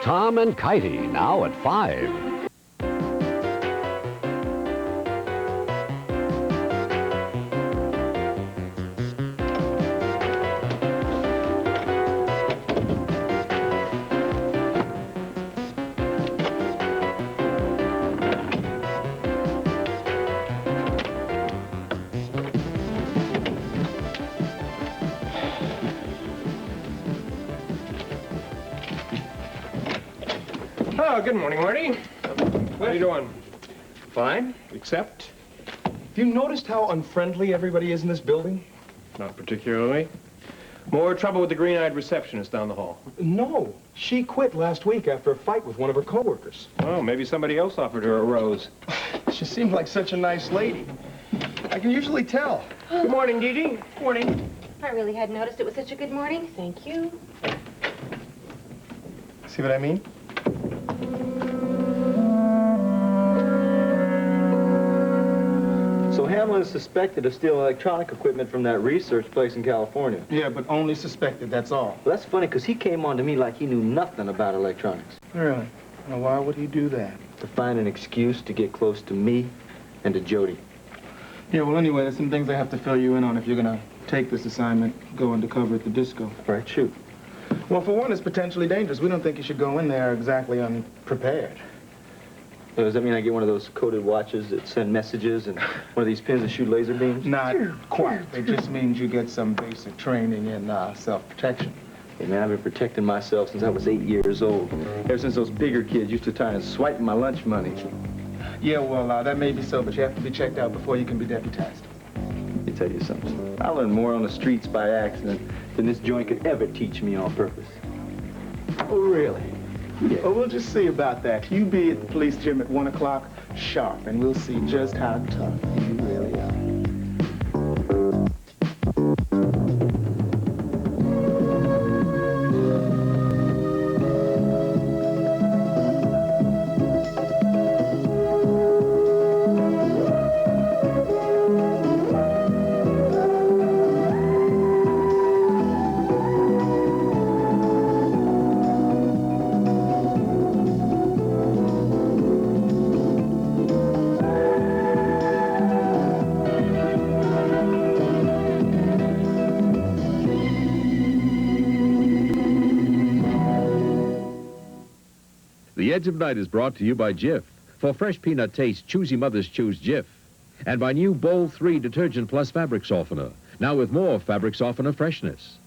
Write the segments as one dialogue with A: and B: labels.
A: Tom and Kitey, now at 5.
B: Oh, good morning, Marty. What are you doing? Fine, except...
C: Have you noticed how unfriendly everybody is in this building?
B: Not particularly. More trouble with the green-eyed receptionist down the hall.
C: No. She quit last week after a fight with one of her coworkers.
B: Oh, maybe somebody else offered her a rose.
C: She seemed like such a nice lady. I can usually tell.
B: Good morning, Dee Dee.
C: Morning.
D: I really hadn't noticed it was such a good morning. Thank you.
C: See what I mean?
E: So Hamlin is suspected of stealing electronic equipment from that research place in California.
C: Yeah, but only suspected, that's all.
E: Well, that's funny, because he came on to me like he knew nothing about electronics.
C: Really? Now, why would he do that?
E: To find an excuse to get close to me and to Jody.
C: Yeah, well, anyway, there's some things I have to fill you in on if you're gonna take this assignment, go undercover at the disco.
E: Right, shoot.
C: Well, for one, it's potentially dangerous. We don't think you should go in there exactly unprepared.
E: So does that mean I get one of those coded watches that send messages and one of these pins that shoot laser beams?
C: Not quite. It just means you get some basic training in self-protection.
E: Hey, man, I've been protecting myself since I was 8 years old. Ever since those bigger kids used to try and swipe my lunch money.
C: Yeah, well, that may be so, but you have to be checked out before you can be deputized.
E: Let me tell you something. I learned more on the streets by accident than this joint could ever teach me on purpose.
C: Oh, really?
E: Yeah.
C: Well, we'll just see about that. You be at the police gym at 1 o'clock sharp, and we'll see just how tough you really are.
F: The Edge of Night is brought to you by Jif. For fresh peanut taste, choosy mothers choose Jif. And by new Bold 3 Detergent Plus Fabric Softener. Now with more fabric softener freshness.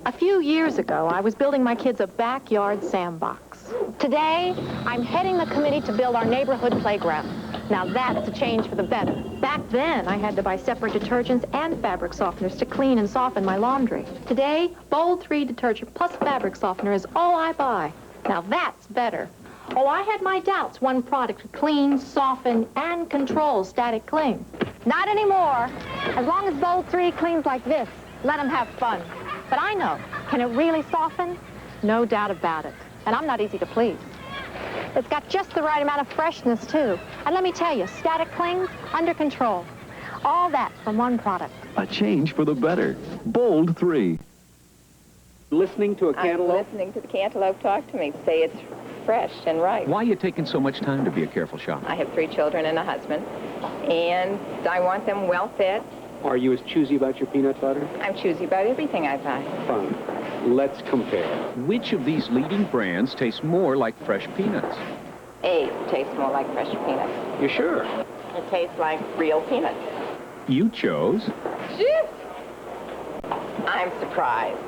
D: A few years ago, I was building my kids a backyard sandbox. Today, I'm heading the committee to build our neighborhood playground. Now that's a change for the better. Back then, I had to buy separate detergents and fabric softeners to clean and soften my laundry. Today, Bold 3 Detergent Plus Fabric Softener is all I buy. Now that's better. Oh, I had my doubts one product could clean, soften, and control static cling. Not anymore. As long as Bold 3 cleans like this, let them have fun. But I know, can it really soften? No doubt about it. And I'm not easy to please. It's got just the right amount of freshness, too. And let me tell you, static clings, under control. All that from one product.
G: A change for the better. Bold 3.
E: Listening to a cantaloupe?
H: I'm listening to the cantaloupe talk to me, say it's fresh and right.
G: Why are you taking so much time to be a careful shopper?
H: I have 3 children and a husband, and I want them well fed.
E: Are you as choosy about your peanut butter?
H: I'm choosy about everything I buy.
E: Fine. Let's compare.
G: Which of these leading brands tastes more like fresh peanuts?
H: A tastes more like fresh peanuts.
E: You sure?
H: It tastes like real peanuts.
G: You chose.
H: Jif! I'm surprised.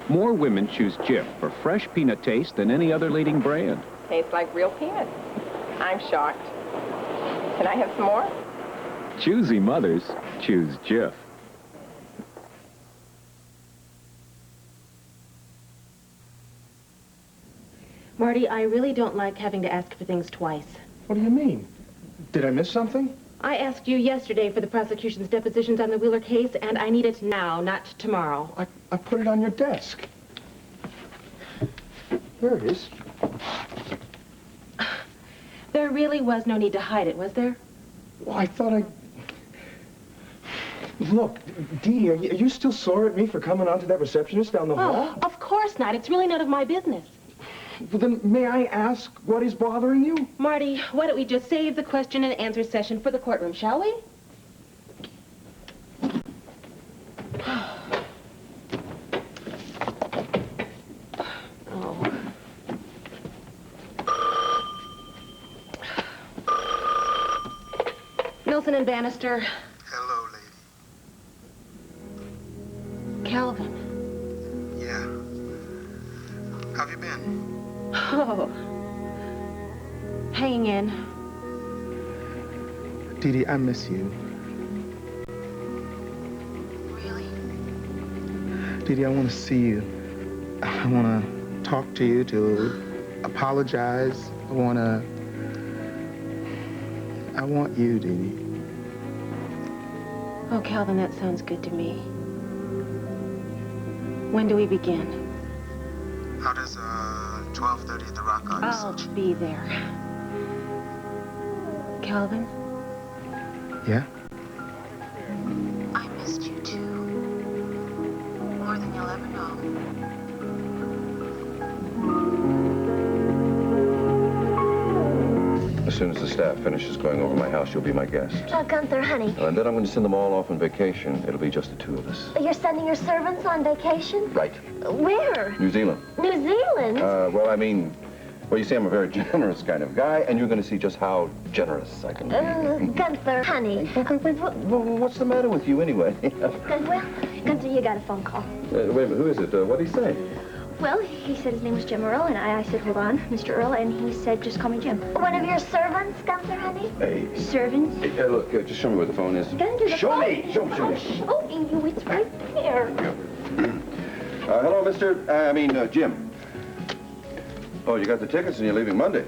G: More women choose Jif for fresh peanut taste than any other leading brand.
H: Tastes like real peanuts. I'm shocked. Can I have some more?
G: Choosy mothers choose Jif.
D: Marty, I really don't like having to ask for things twice.
C: What do you mean? Did I miss something?
D: I asked you yesterday for the prosecution's depositions on the Wheeler case, and I need it now, not tomorrow.
C: I put it on your desk. There it is.
D: There really was no need to hide it, was there?
C: Well, I thought I... Look, Dee, are you still sore at me for coming on to that receptionist down the hall?
D: Oh, of course not. It's really none of my business.
C: Well, then, may I ask what is bothering you?
I: Marty, why don't we just save the question and answer session for the courtroom, shall we? Oh. Milton and Bannister.
J: Hello, lady.
I: Calvin.
J: Yeah. How have you been?
I: Oh. Hanging in.
C: Dee Dee, I miss you.
J: Really?
C: Dee Dee, I want to see you. I want to talk to you, to apologize. I want you, Dee Dee.
I: Oh, Calvin, that sounds good to me. When do we begin?
J: How does 12:30 at the Rock Arts?
I: I'll be there. Calvin?
C: Yeah?
J: I missed you too. More than you'll ever know.
K: As soon as the staff finishes going over my house, you'll be my guest.
L: Gunther, honey.
K: And then I'm going to send them all off on vacation. It'll be just the two of us.
L: You're sending your servants on vacation?
K: Right.
L: Where?
K: New Zealand.
L: New Zealand?
K: Well, I mean, well, you see, I'm a very generous kind of guy, and you're going to see just how generous I can be.
L: Gunther, honey.
K: Well, what's the matter with you, anyway?
L: Gunther, you got a phone call.
K: Wait a minute, who is it? What did he say?
L: Well, he said his name was Jim Earl, and I said, hold on, Mr. Earl, and he said, just call me Jim. One of your servants, Gunther, honey?
K: Hey.
L: Servants?
K: Hey, look, just show me where the phone is.
L: Gunther, the
K: show
L: phone.
K: me! Show me!
L: Oh, you, it's right there.
K: Hello, Jim. Oh, you got the tickets and you're leaving Monday.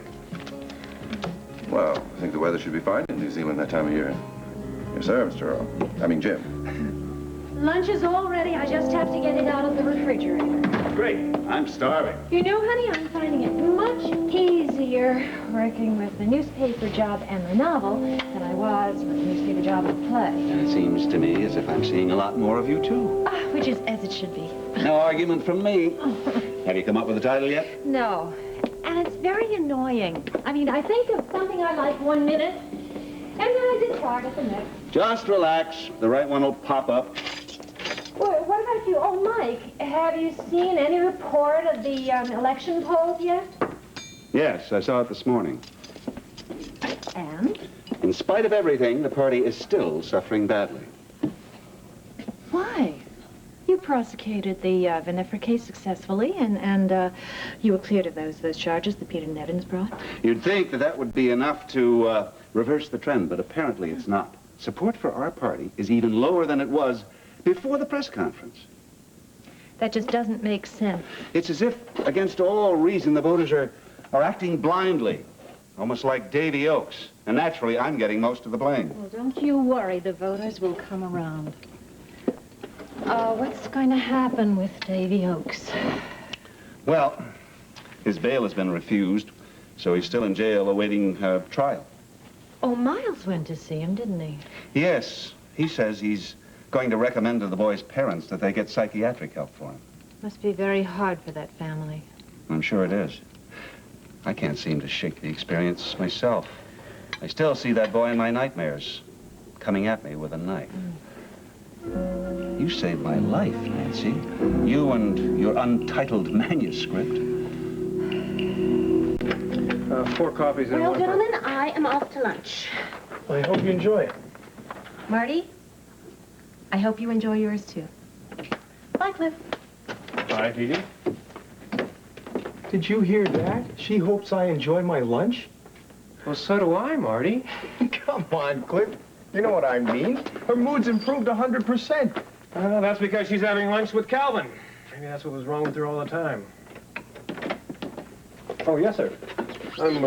K: Well, I think the weather should be fine in New Zealand that time of year. Yes, sir, Mr. Earl. Jim.
D: Lunch is all ready. I just have to get it out of the refrigerator.
G: Great. I'm starving.
D: You know, honey, I'm finding it much easier working with the newspaper job and the novel than I was with the newspaper job and the play.
M: And it seems to me as if I'm seeing a lot more of you, too.
D: Which is as it should be.
M: No argument from me. Have you come up with a title yet?
D: No. And it's very annoying. I mean, I think of something I like one minute, and then I discard it the next.
M: Just relax. The right one will pop up.
D: Well, what about you? Oh, Mike, have you seen any report of the election polls yet?
M: Yes, I saw it this morning.
D: And?
M: In spite of everything, the party is still suffering badly.
D: Why? You prosecuted the Vinifera case successfully, and you were cleared of those charges that Peter Nevins brought.
M: You'd think that that would be enough to reverse the trend, but apparently it's not. Support for our party is even lower than it was before the press conference.
D: That just doesn't make sense.
M: It's as if, against all reason, the voters are acting blindly, almost like Davy Oaks. And naturally, I'm getting most of the blame.
D: Well, don't you worry. The voters will come around. What's going to happen with Davy Oaks?
M: Well, his bail has been refused, so he's still in jail awaiting trial.
D: Oh, Miles went to see him, didn't he?
M: Yes. He says he's going to recommend to the boy's parents that they get psychiatric help for him.
D: Must be very hard for that family.
M: I'm sure it is. I can't seem to shake the experience myself. I still see that boy in my nightmares, coming at me with a knife. You saved my life, Nancy. You and your untitled manuscript.
B: 4 coffees and
L: Well,
B: one...
L: gentlemen, I am off to lunch.
B: I hope you enjoy it.
D: Marty, I hope you enjoy yours, too. Bye, Cliff.
B: Bye, Dee Dee.
C: Did you hear that? She hopes I enjoy my lunch?
B: Well, so do I, Marty.
C: Come on, Cliff. You know what I mean. Her mood's improved 100%.
B: That's because she's having lunch with Calvin. Maybe that's what was wrong with her all the time. Oh, yes, sir.
K: I'm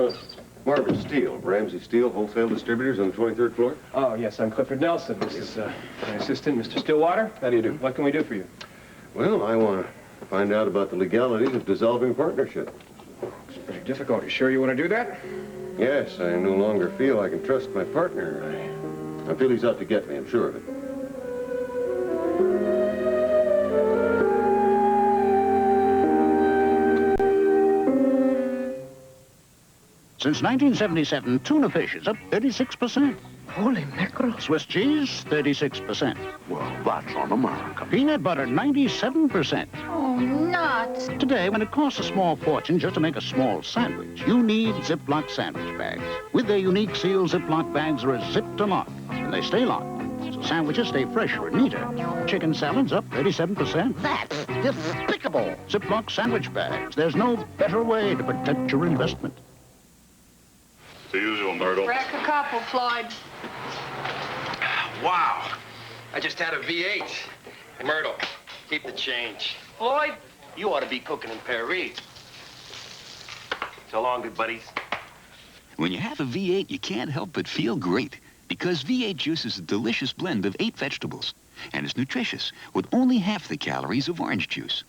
K: Marvin Steele, Ramsey Steel, wholesale distributors on the 23rd floor.
B: Oh, yes, I'm Clifford Nelson. This is my assistant, Mr. Stillwater. How do you do? What can we do for you?
K: Well, I want to find out about the legalities of dissolving partnership.
B: It's pretty difficult. You sure you want to do that?
K: Yes, I no longer feel I can trust my partner. I feel he's out to get me, I'm sure of it.
N: Since 1977, tuna fish is up 36%.
O: Holy mackerel.
N: Swiss cheese, 36%.
O: Well, that's on the mark.
N: Peanut butter, 97%.
O: Oh, nuts.
N: Today, when it costs a small fortune just to make a small sandwich, you need Ziploc sandwich bags. With their unique seal, Ziploc bags are a zip to lock, and they stay locked. So sandwiches stay fresher and neater. Chicken salads up 37%.
O: That's despicable.
N: Ziploc sandwich bags. There's no better way to protect your investment.
P: The usual, Myrtle.
H: Crack a couple, Floyd.
Q: Wow. I just had a V8. Hey, Myrtle, keep the change.
H: Floyd?
Q: You ought to be cooking in Paris. So long, good buddies.
R: When you have a V8, you can't help but feel great, because V8 juice is a delicious blend of 8 vegetables, and it's nutritious, with only half the calories of orange juice.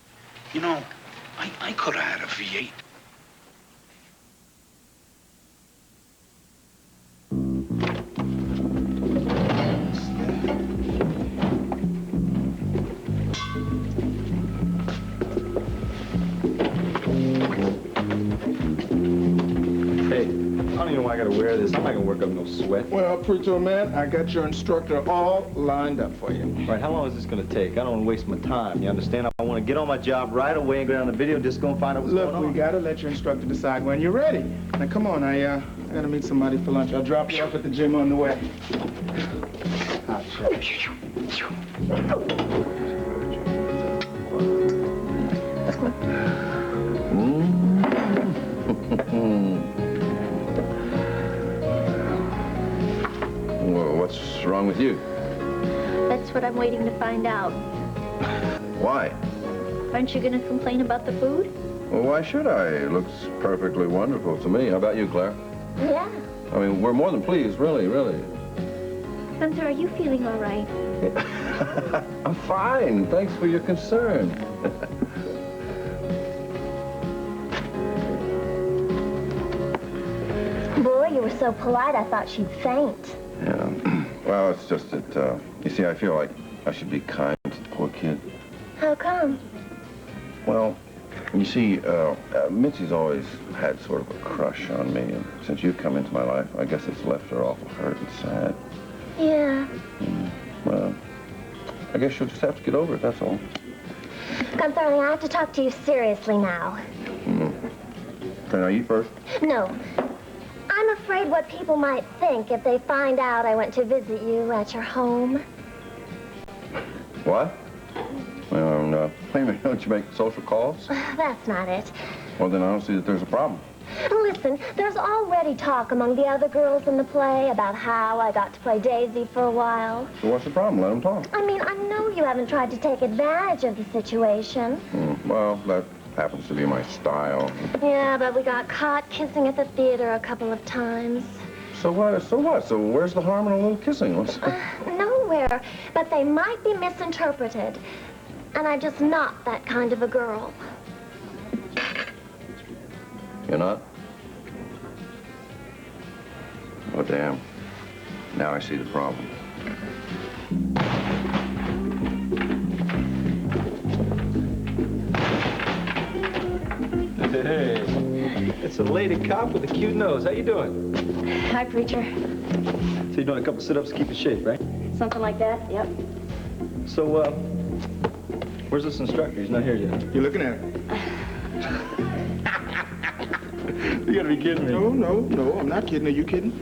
O: You know, I could have had a V8.
E: I don't even know why I gotta wear this. I'm not gonna work up no sweat.
C: Well, preacher man, I got your instructor all lined up for you.
E: All right, how long is this gonna take? I don't want to waste my time. You understand? I want to get on my job right away and go down to the video disco and find out what's going on.
C: Look, we gotta let your instructor decide when you're ready. Now, come on, I gotta meet somebody for lunch. I'll drop you off at the gym on the way. Hot shot.
K: Well, what's wrong with you?
L: That's what I'm waiting to find out.
K: Why?
L: Aren't you going to complain about the food?
K: Well, why should I? It looks perfectly wonderful to me. How about you, Claire?
L: Yeah.
K: I mean, we're more than pleased, really, really.
L: Gunther, are you feeling all right?
K: I'm fine. Thanks for your concern.
L: Boy, you were so polite, I thought she'd faint.
K: Yeah. Well, it's just that, you see, I feel like I should be kind to the poor kid.
L: How come?
K: Well, you see, Mitzi's always had sort of a crush on me, and since you've come into my life, I guess it's left her awful hurt and sad.
L: Yeah.
K: Well, I guess she'll just have to get over it, that's all.
L: Gunther, I have to talk to you seriously now.
K: Can I eat first?
L: No. I'm afraid what people might think if they find out I went to visit you at your home.
K: What? Well, wait a minute, don't you make social calls?
L: That's not it.
K: Well, then I don't see that there's a problem.
L: Listen, there's already talk among the other girls in the play about how I got to play Daisy for a while.
K: So what's the problem? Let them talk.
L: I mean, I know you haven't tried to take advantage of the situation.
K: Well, that happens to be my style.
L: Yeah, but we got caught kissing at the theater a couple of times.
K: So what? So what? So where's the harm in a little kissing?
L: Nowhere, but they might be misinterpreted. And I'm just not that kind of a girl.
K: You're not? Oh, damn. Now I see the problem.
E: Hey, it's a lady cop with a cute nose. How you doing?
L: Hi, preacher.
E: So you're doing a couple sit-ups to keep in shape, right?
L: Something like that, yep.
E: So, where's this instructor? He's not here yet.
C: You're looking at it.
E: You gotta be kidding me.
C: No, I'm not kidding. Are you kidding?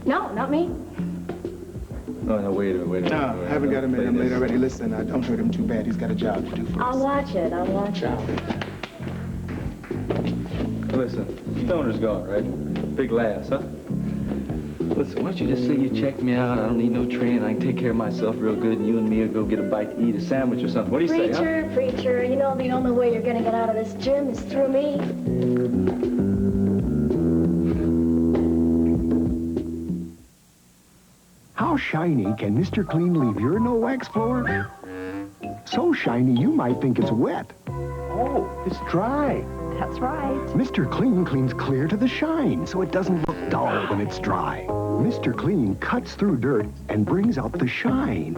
D: No, not me.
E: No, wait a minute.
C: No, I haven't got him in. I'm late already. Listen, don't hurt him too bad. He's got a job to do for us.
D: I'll watch it.
E: Listen, Stoner's gone, right? Big lass, huh? Listen, why don't you just say you checked me out? I don't need no training. I can take care of myself real good, and you and me will go get a bite to eat, a sandwich or something. What do you say, huh?
L: Preacher, you know the only way you're gonna get out of this gym is through me.
S: How shiny can Mr. Clean leave your no-wax floor? So shiny you might think it's wet. Oh, it's dry.
D: That's right.
S: Mr. Clean cleans clear to the shine, so it doesn't look dull when it's dry. Mr. Clean cuts through dirt and brings out the shine.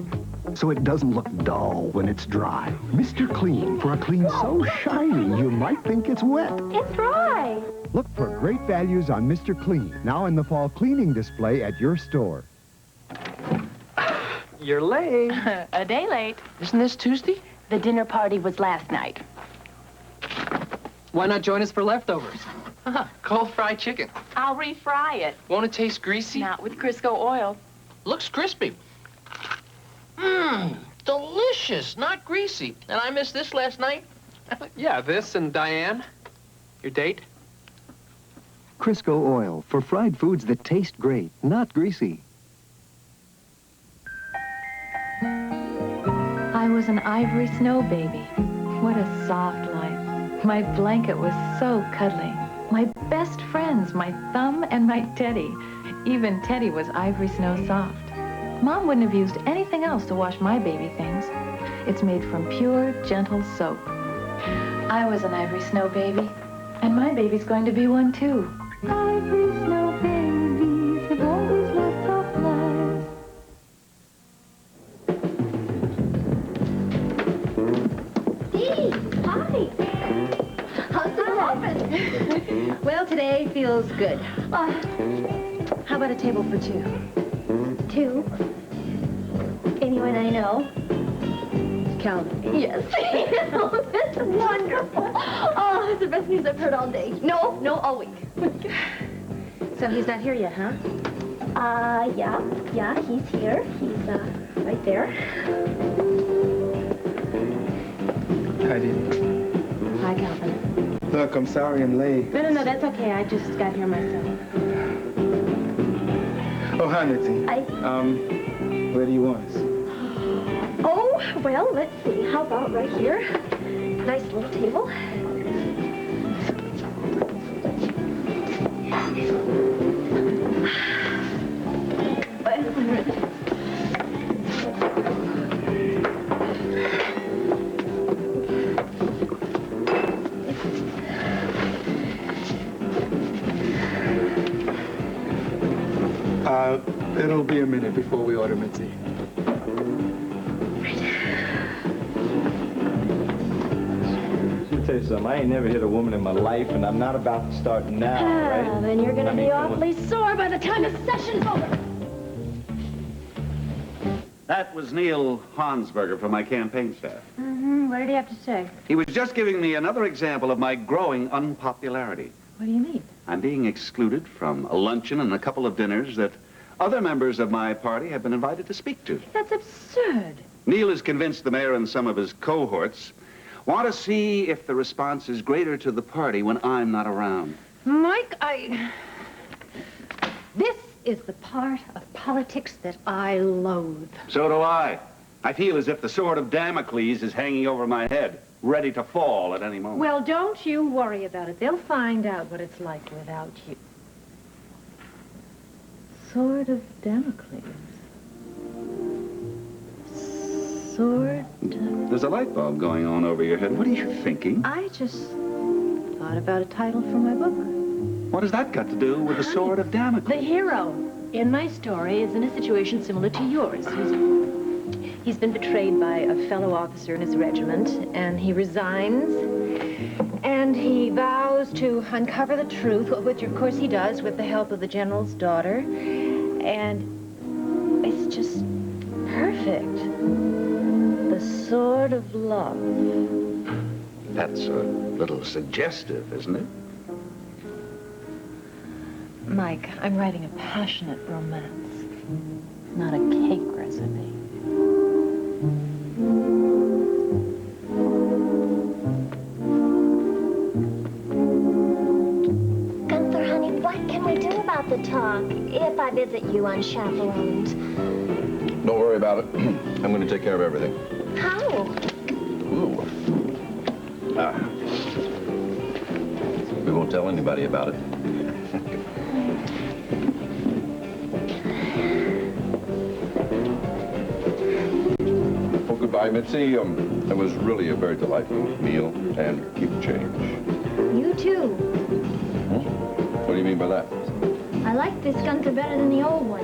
S: so it doesn't look dull when it's dry. Mr. Clean, for a clean so shiny you might think it's wet.
L: It's dry.
S: Look for great values on Mr. Clean, now in the fall cleaning display at your store.
T: You're late.
H: A day late.
T: Isn't this Tuesday?
H: The dinner party was last night.
T: Why not join us for leftovers? Cold fried chicken.
H: I'll refry it.
T: Won't it taste greasy?
H: Not with Crisco oil.
T: Looks crispy. Mmm, delicious, not greasy. And I missed this last night.
B: Yeah, this and Diane. Your date?
U: Crisco oil for fried foods that taste great, not greasy.
D: I was an ivory snow baby. What a soft life. My blanket was so cuddly. My best friends, my thumb and my Teddy. Even Teddy was ivory snow soft. Mom wouldn't have used anything else to wash my baby things. It's made from pure, gentle soap. I was an ivory snow baby, and my baby's going to be one too. Ivory snow babies have always lived soft lives.
L: Dee, hi. How's the office?
I: Well, today feels good. How about a table for two?
L: Two. Anyone I know?
I: Calvin.
L: Yes. Oh, that's wonderful. Oh, it's the best news I've heard all day. No, all week.
I: So he's not here yet, huh?
L: Yeah, he's here. He's, right there.
C: Hi, Dee.
I: Hi, Calvin.
C: Look, I'm sorry I'm late.
I: No, that's okay. I just got here myself.
C: Oh, hi, Mitzi.
L: Hi.
C: Where do you want us?
L: Oh, well, let's see. How about right here? Nice little table.
C: It'll be a minute before we order, Mitzi.
E: Let me tell you something. I ain't never hit a woman in my life, and I'm not about to start now, right?
L: Then you're gonna be awfully sore by the time the session's over.
M: That was Neil Hansberger from my campaign staff.
L: Mm-hmm. What did he have to say?
M: He was just giving me another example of my growing unpopularity.
L: What do you mean?
M: I'm being excluded from a luncheon and a couple of dinners that other members of my party have been invited to speak to.
L: That's absurd.
M: Neil is convinced the mayor and some of his cohorts want to see if the response is greater to the party when I'm not around.
I: Mike, this is the part of politics that I loathe.
M: So do I. I feel as if the sword of Damocles is hanging over my head, ready to fall at any moment.
I: Well, don't you worry about it. They'll find out what it's like without you. Sword of Damocles. Sword...
M: There's a light bulb going on over your head. What are you thinking?
I: I just thought about a title for my book.
M: What has that got to do with the sword of Damocles?
I: The hero in my story is in a situation similar to yours. He's been betrayed by a fellow officer in his regiment, and he resigns, and he vows to uncover the truth, which of course he does with the help of the general's daughter, and it's just perfect. The sword of love.
M: That's a little suggestive, isn't it?
D: Mike, I'm writing a passionate romance, not a cake recipe.
L: Gunther, honey, what can we do about the talk if I visit you unchaperoned?
K: Don't worry about it. I'm going to take care of everything.
L: How?
K: Ooh. We won't tell anybody about it. Well, goodbye, Mitzi. It was really a very delightful meal, and keep the change.
L: You too.
K: What do you mean by that?
L: I like this Gunther better than the old one.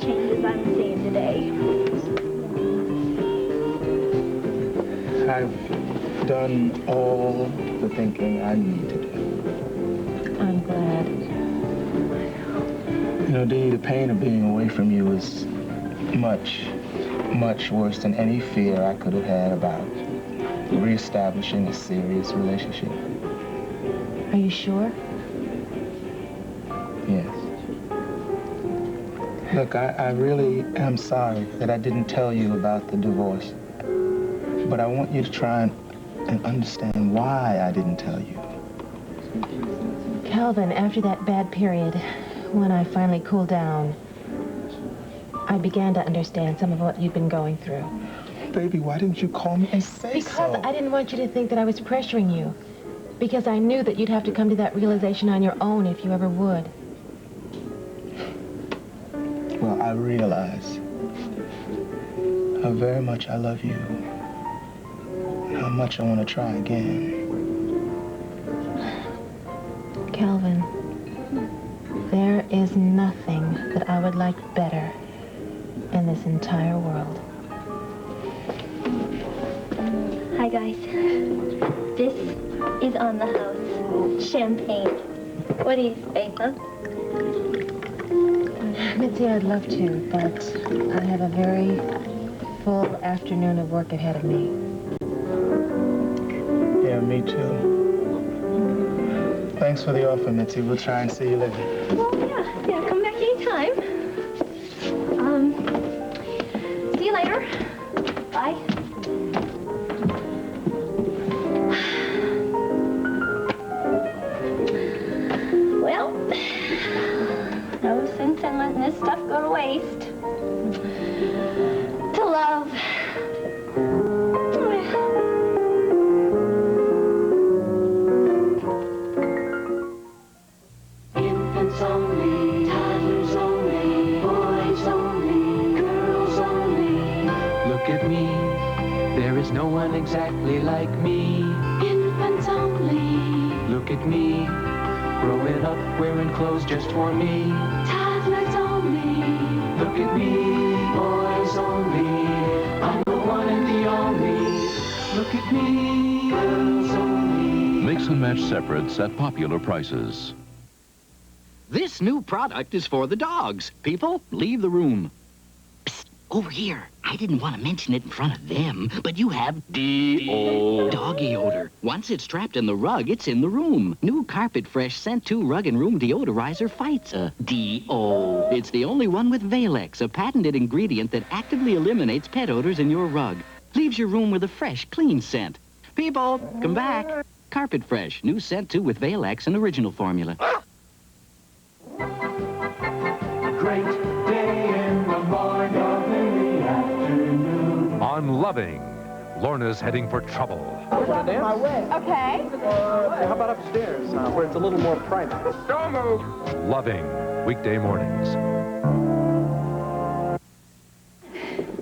L: changes I'm seeing today.
C: I've done all the thinking I need to do.
I: I'm glad.
C: You know, Dee, the pain of being away from you is much, much worse than any fear I could have had about reestablishing a serious relationship.
I: Are you sure?
C: Yes. Look, I really am sorry that I didn't tell you about the divorce. But I want you to try and understand why I didn't tell you.
I: Calvin, after that bad period, when I finally cooled down, I began to understand some of what you'd been going through.
C: Baby, why didn't you call me and say so?
I: Because I didn't want you to think that I was pressuring you. Because I knew that you'd have to come to that realization on your own if you ever would.
C: Well, I realize how very much I love you. And how much I want to try again.
I: Calvin, there is nothing that I would like better in this entire world.
L: Hi, guys. This is on the house. Champagne. What do you say, huh?
I: Mitzi, I'd love to, but I have a very full afternoon of work ahead of me.
C: Yeah, me too. Thanks for the offer, Mitzi. We'll try and see you later.
L: Well, yeah, come back anytime. See you later. Bye. Well, no sense in letting this stuff go to waste. To love.
A: Infants only, toddlers only, boys only, girls only.
V: Look at me, there is no one exactly like me.
A: Infants only,
V: Look at me, growing up wearing clothes just for me.
A: toddlers only,
V: Look at me, boys only, I'm the one and the only. Look at me, girls only.
W: Mix and match separates at popular prices.
X: This new product is for the dogs. People, leave the room. Psst, over here. I didn't want to mention it in front of them, but you have D.O. doggy odor. Once it's trapped in the rug, it's in the room. New Carpet Fresh Scent 2 Rug and Room Deodorizer fights a D.O. It's the only one with Valex, a patented ingredient that actively eliminates pet odors in your rug. Leaves your room with a fresh, clean scent. People, come back. Carpet Fresh, new Scent 2 with Valex and original formula.
V: Great day in the morning, in the afternoon.
Y: On Loving, Lorna's heading for trouble.
C: Want to dance? My way.
H: Okay.
C: How about upstairs, where it's a little more private?
B: Don't move.
Y: Loving, weekday mornings.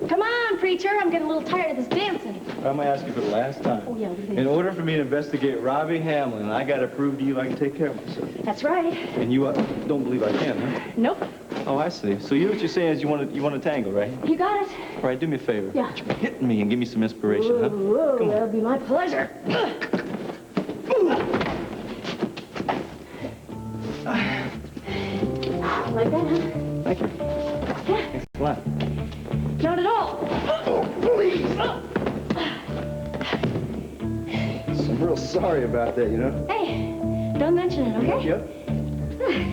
L: Come on, preacher. I'm getting a little tired of this dancing.
E: I'm going to ask you for the last time.
L: Oh, yeah.
E: In order for me to investigate Robbie Hamlin, I got to prove to you I can take care of myself.
L: That's right.
E: And you don't believe I can, huh?
L: Nope.
E: Oh, I see. So what you're saying is you want to tangle, right?
L: You got it.
E: All right, do me a favor.
L: Yeah.
E: Hit me and give me some inspiration, huh?
L: Whoa, that'll be my pleasure. Like that, huh?
E: Thank you.
L: Yeah.
E: Thanks a lot.
L: Not at all.
E: Oh, please. I'm real sorry about that, you know?
L: Hey, don't mention it, okay?
E: Yep.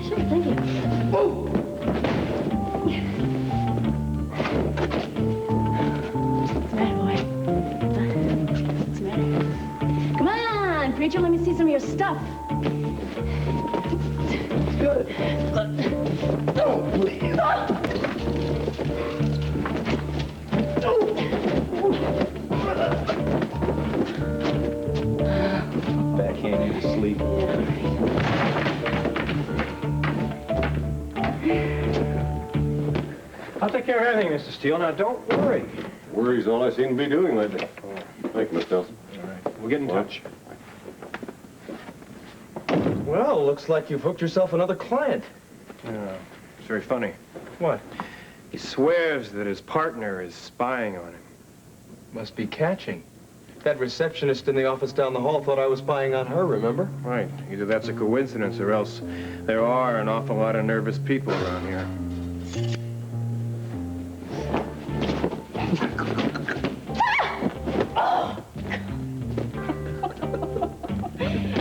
L: Sure, thank you.
E: Oh.
L: What's the matter, boy? What's the matter? Come on, preacher, let me see some of your stuff.
E: It's good. Oh, please. Backhand you to sleep.
B: I'll take care of everything, Mr. Steele. Now, don't worry.
Z: Worry's all I seem to be doing lately. Thank you, Miss Nelson.
B: All right. We'll get in touch.
E: Well, looks like you've hooked yourself another client.
B: Yeah, it's very funny.
E: What?
B: He swears that his partner is spying on him.
E: Must be catching. That receptionist in the office down the hall thought I was spying on her, remember?
B: Right. Either that's a coincidence or else there are an awful lot of nervous people around here.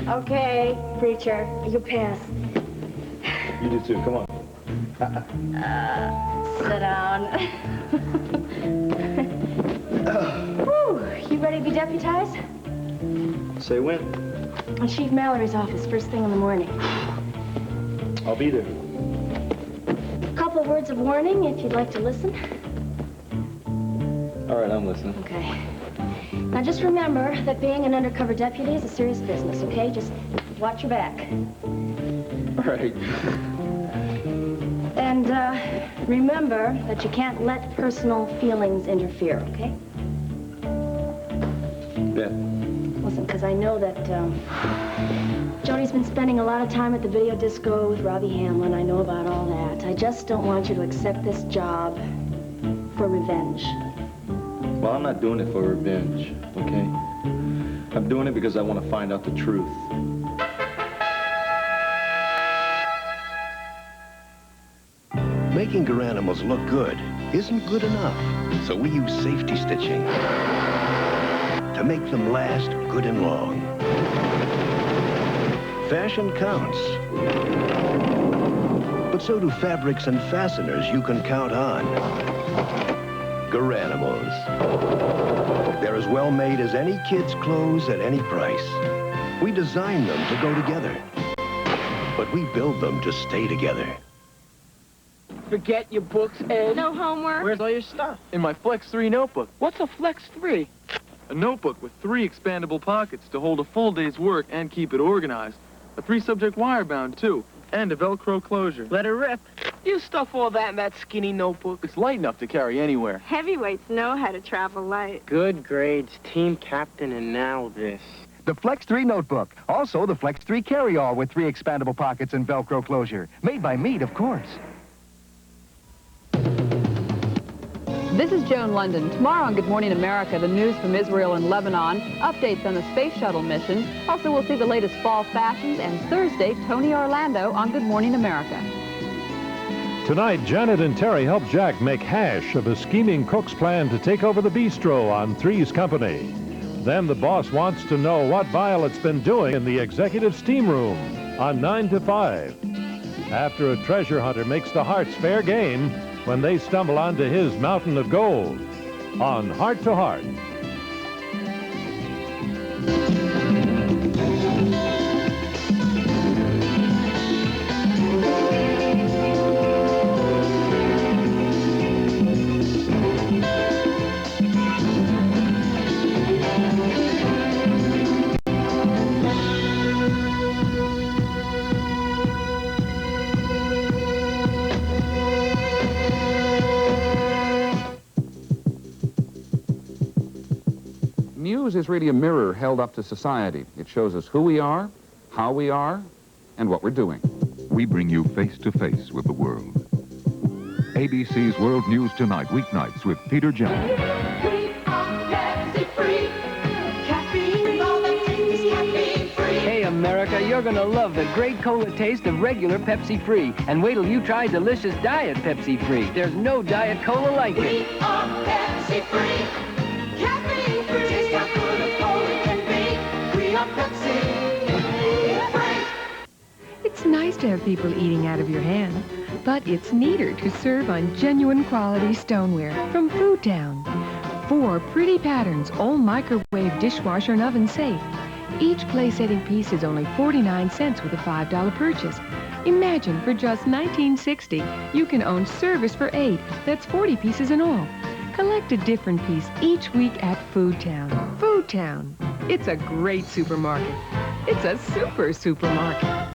L: Okay, preacher, you pass.
E: You do too, come on.
L: Sit down. Whew, you ready to be deputized?
E: Say when?
L: In Chief Mallory's office, first thing in the morning.
E: I'll be there.
L: Couple of words of warning, if you'd like to listen.
E: All right, I'm listening.
L: Okay. Now just remember that being an undercover deputy is a serious business, okay? Just watch your back.
E: All right.
L: And remember that you can't let personal feelings interfere, okay?
E: Yeah.
L: Listen, because I know that Joni's been spending a lot of time at the video disco with Robbie Hamlin. I know about all that. I just don't want you to accept this job for revenge.
E: Well, I'm not doing it for revenge, okay? I'm doing it because I want to find out the truth.
F: Making Garanimals look good isn't good enough, so we use safety stitching to make them last good and long. Fashion counts, but so do fabrics and fasteners you can count on. Garanimals. They're as well made as any kid's clothes at any price. We design them to go together, but we build them to stay together.
G: Forget your books, Ed.
L: No homework.
G: Where's all your stuff?
E: In my Flex 3 notebook.
G: What's a Flex 3?
E: A notebook with 3 expandable pockets to hold a full day's work and keep it organized. A 3-subject wire bound, too, and a Velcro closure.
G: Let her rip. You stuff all that in that skinny notebook.
E: It's light enough to carry anywhere.
H: Heavyweights know how to travel light.
G: Good grades, team captain, and now this.
U: The Flex 3 notebook. Also, the Flex 3 carry-all with 3 expandable pockets and Velcro closure. Made by Mead, of course.
J: This is Joan London. Tomorrow on Good Morning America, the news from Israel and Lebanon, updates on the space shuttle mission. Also, we'll see the latest fall fashions, and Thursday, Tony Orlando on Good Morning America.
Y: Tonight, Janet and Terry help Jack make hash of a scheming cook's plan to take over the bistro on Three's Company. Then the boss wants to know what Violet's been doing in the executive steam room on 9 to 5. After a treasure hunter makes the Hearts fair game when they stumble onto his mountain of gold on Heart to Heart.
N: News is really a mirror held up to society. It shows us who we are, how we are, and what we're doing.
P: We bring you face to face with the world. ABC's World News Tonight, weeknights with Peter Jones.
G: Hey, America, you're gonna love the great cola taste of regular Pepsi Free. And wait till you try delicious Diet Pepsi Free. There's no Diet Cola like it.
A: We are Pepsi Free. Caffeine free. Taste how good a cola can be. We are Pepsi Free.
Q: It's nice to have people eating out of your hand, but it's neater to serve on genuine quality stoneware from Food Town. 4 pretty patterns, all microwave, dishwasher, and oven safe. Each place-setting piece is only 49 cents with a $5 purchase. Imagine for just $19.60, you can own service for 8. That's 40 pieces in all. Collect a different piece each week at Food Town. Food Town. It's a great supermarket. It's a super supermarket.